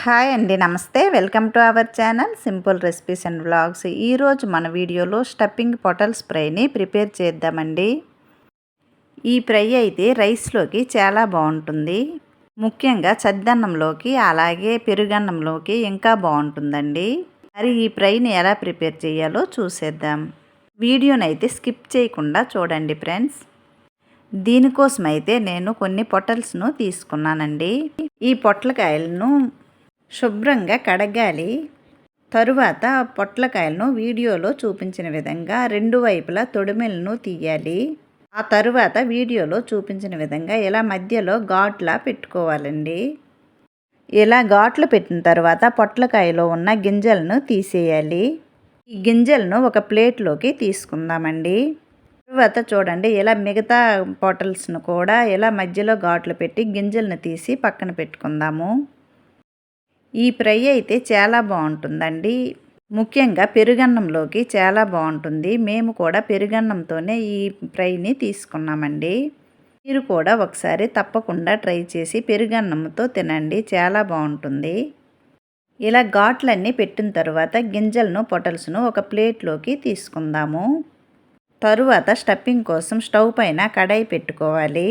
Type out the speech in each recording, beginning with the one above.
Hi అండి, నమస్తే. Welcome to our channel simple recipes and vlogs. ఈరోజు మన వీడియోలో స్టఫింగ్ పొటల్స్ ఫ్రైని ప్రిపేర్ చేద్దామండి. ఈ ఫ్రై అయితే రైస్లోకి చాలా బాగుంటుంది. ముఖ్యంగా చద్దన్నంలోకి అలాగే పెరుగన్నంలోకి ఇంకా బాగుంటుందండి. మరి ఈ ఫ్రైని ఎలా ప్రిపేర్ చేయాలో చూసేద్దాం. వీడియోని అయితే స్కిప్ చేయకుండా చూడండి ఫ్రెండ్స్. దీనికోసం అయితే నేను కొన్ని పొటల్స్ను తీసుకున్నానండి. ఈ పొట్లకాయలను శుభ్రంగా కడగాలి. తరువాత పొట్లకాయలను వీడియోలో చూపించిన విధంగా రెండు వైపులా తొడిమెలను తీయాలి. ఆ తరువాత వీడియోలో చూపించిన విధంగా ఇలా మధ్యలో ఘాట్లా పెట్టుకోవాలండి. ఇలా ఘాట్లు పెట్టిన తర్వాత పొట్లకాయలో ఉన్న గింజలను తీసేయాలి. ఈ గింజలను ఒక ప్లేట్లోకి తీసుకుందామండి. తరువాత చూడండి, ఇలా మిగతా పొటల్స్ను కూడా ఇలా మధ్యలో ఘాట్లు పెట్టి గింజలను తీసి పక్కన పెట్టుకుందాము. ఈ ఫ్రై అయితే చాలా బాగుంటుందండి. ముఖ్యంగా పెరుగన్నంలోకి చాలా బాగుంటుంది. మేము కూడా పెరుగన్నంతోనే ఈ ఫ్రైని తీసుకున్నామండి. మీరు కూడా ఒకసారి తప్పకుండా ట్రై చేసి పెరుగన్నంతో తినండి, చాలా బాగుంటుంది. ఇలా ఘాట్లన్నీ పెట్టిన తర్వాత గింజలను పొటల్స్ను ఒక ప్లేట్లోకి తీసుకుందాము. తరువాత స్టఫింగ్ కోసం స్టవ్ పైన కడాయి పెట్టుకోవాలి.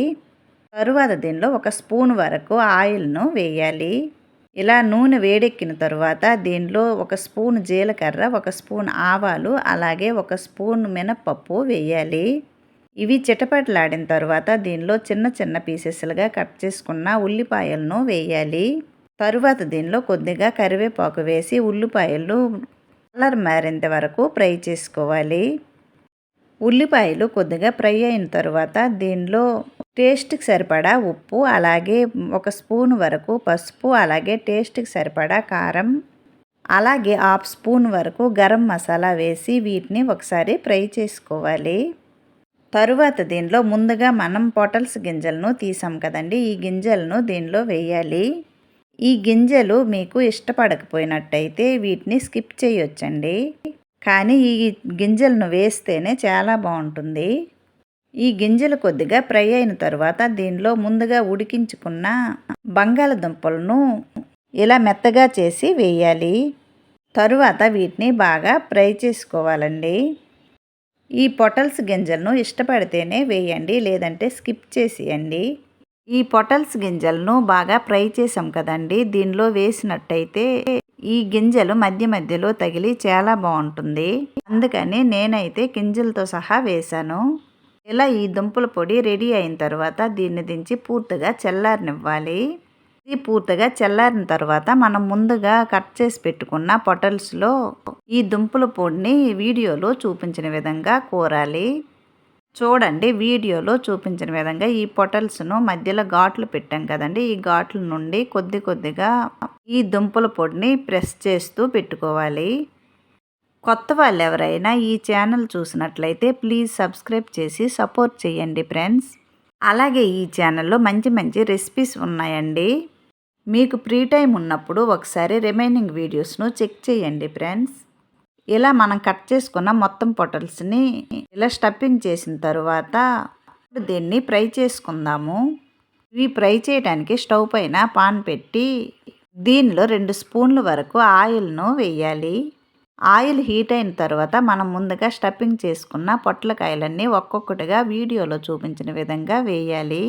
తరువాత దీనిలో ఒక స్పూన్ వరకు ఆయిల్ను వేయాలి. ఇలా నూనె వేడెక్కిన తరువాత దీనిలో ఒక స్పూన్ జీలకర్ర, ఒక స్పూన్ ఆవాలు, అలాగే ఒక స్పూన్ మినప్పప్పు వేయాలి. ఇవి చిటపటలాడిన తర్వాత దీనిలో చిన్న చిన్న పీసెస్లుగా కట్ చేసుకున్న ఉల్లిపాయలను వేయాలి. తరువాత దీనిలో కొద్దిగా కరివేపాకు వేసి ఉల్లిపాయలు కలర్ మారేంత వరకు ఫ్రై చేసుకోవాలి. ఉల్లిపాయలు కొద్దిగా ఫ్రై అయిన తర్వాత దీనిలో టేస్ట్కి సరిపడా ఉప్పు, అలాగే ఒక స్పూన్ వరకు పసుపు, అలాగే టేస్ట్కి సరిపడా కారం, అలాగే హాఫ్ స్పూన్ వరకు గరం మసాలా వేసి వీటిని ఒకసారి ఫ్రై చేసుకోవాలి. తరువాత దీనిలో ముందుగా మనం పొటల్స్ గింజలను తీసాం కదండి, ఈ గింజలను దీనిలో వేయాలి. ఈ గింజలు మీకు ఇష్టపడకపోయినట్టయితే వీటిని స్కిప్ చేయొచ్చండి. కానీ ఈ గింజలను వేస్తేనే చాలా బాగుంటుంది. ఈ గింజలు కొద్దిగా ఫ్రై అయిన తర్వాత దీనిలో ముందుగా ఉడికించుకున్న బంగాళదుంపలను ఇలా మెత్తగా చేసి వేయాలి. తరువాత వీటిని బాగా ఫ్రై చేసుకోవాలండి. ఈ పొటల్స్ గింజలను ఇష్టపడితేనే వేయండి, లేదంటే స్కిప్ చేసేయండి. ఈ పొటల్స్ గింజలను బాగా ఫ్రై చేసాం కదండి, దీనిలో వేసినట్టయితే ఈ గింజలు మధ్య మధ్యలో తగిలి చాలా బాగుంటుంది. అందుకని నేనైతే గింజలతో సహా వేశాను. ఇలా ఈ దుంపల పొడి రెడీ అయిన తర్వాత దీన్ని దించి పూర్తిగా చల్లారనివ్వాలి. ఇది పూర్తిగా చల్లారిన తర్వాత మనం ముందుగా కట్ చేసి పెట్టుకున్న పొటల్స్లో ఈ దుంపల పొడిని వీడియోలో చూపించిన విధంగా కూరాలి. చూడండి, వీడియోలో చూపించిన విధంగా ఈ పొటల్స్ను మధ్యలో ఘాట్లు పెట్టాం కదండి, ఈ ఘాట్ల నుండి కొద్ది కొద్దిగా ఈ దుంపల పొడిని ప్రెస్ చేస్తూ పెట్టుకోవాలి. కొత్త వాళ్ళు ఎవరైనా ఈ ఛానల్ చూసినట్లయితే ప్లీజ్ సబ్స్క్రైబ్ చేసి సపోర్ట్ చేయండి ఫ్రెండ్స్. అలాగే ఈ ఛానల్లో మంచి మంచి రెసిపీస్ ఉన్నాయండి. మీకు ఫ్రీ టైం ఉన్నప్పుడు ఒకసారి రిమైనింగ్ వీడియోస్ను చెక్ చేయండి ఫ్రెండ్స్. ఇలా మనం కట్ చేసుకున్న మొత్తం పొటల్స్ని ఇలా స్టఫింగ్ చేసిన తరువాత దీన్ని ఫ్రై చేసుకుందాము. ఇవి ఫ్రై చేయడానికి స్టవ్ పైన పాన్ పెట్టి దీనిలో 2 స్పూన్ల వరకు ఆయిల్ను వేయాలి. ఆయిల్ హీట్ అయిన తర్వాత మనం ముందుగా స్టఫింగ్ చేసుకున్న పొట్లకాయలన్నీ ఒక్కొక్కటిగా వీడియోలో చూపించిన విధంగా వేయాలి.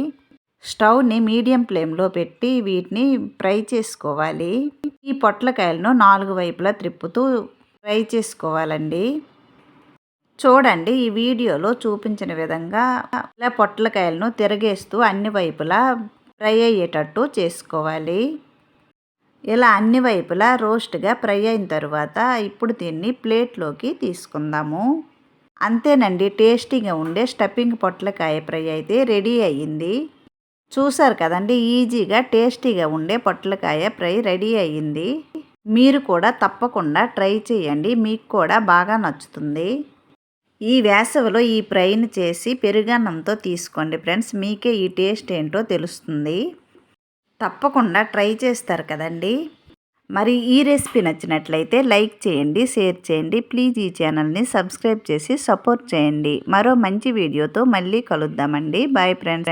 స్టవ్ని మీడియం ఫ్లేమ్లో పెట్టి వీటిని ఫ్రై చేసుకోవాలి. ఈ పొట్లకాయలను 4 వైపులా త్రిప్పుతూ ఫ్రై చేసుకోవాలండి. చూడండి, ఈ వీడియోలో చూపించిన విధంగా ఇలా పొట్లకాయలను తిరగేస్తూ అన్ని వైపులా ఫ్రై అయ్యేటట్టు చేసుకోవాలి. ఇలా అన్ని వైపులా రోస్ట్గా ఫ్రై అయిన తర్వాత ఇప్పుడు దీన్ని ప్లేట్లోకి తీసుకుందాము. అంతేనండి, టేస్టీగా ఉండే స్టఫింగ్ పొట్లకాయ ఫ్రై అయితే రెడీ అయ్యింది. చూసారు కదండి, ఈజీగా టేస్టీగా ఉండే పొట్లకాయ ఫ్రై రెడీ అయ్యింది. మీరు కూడా తప్పకుండా ట్రై చేయండి, మీకు కూడా బాగా నచ్చుతుంది. ఈ వేసవిలో ఈ ఫ్రైని చేసి పెరుగన్నంతో తీసుకోండి ఫ్రెండ్స్, మీకే ఈ టేస్ట్ ఏంటో తెలుస్తుంది. తప్పకుండా ట్రై చేస్తారు కదండి. మరి ఈ రెసిపీ నచ్చినట్లయితే లైక్ చేయండి, షేర్ చేయండి. ప్లీజ్ ఈ ఛానల్ని సబ్స్క్రైబ్ చేసి సపోర్ట్ చేయండి. మరో మంచి వీడియోతో మళ్ళీ కలుద్దామండి. Bye friends.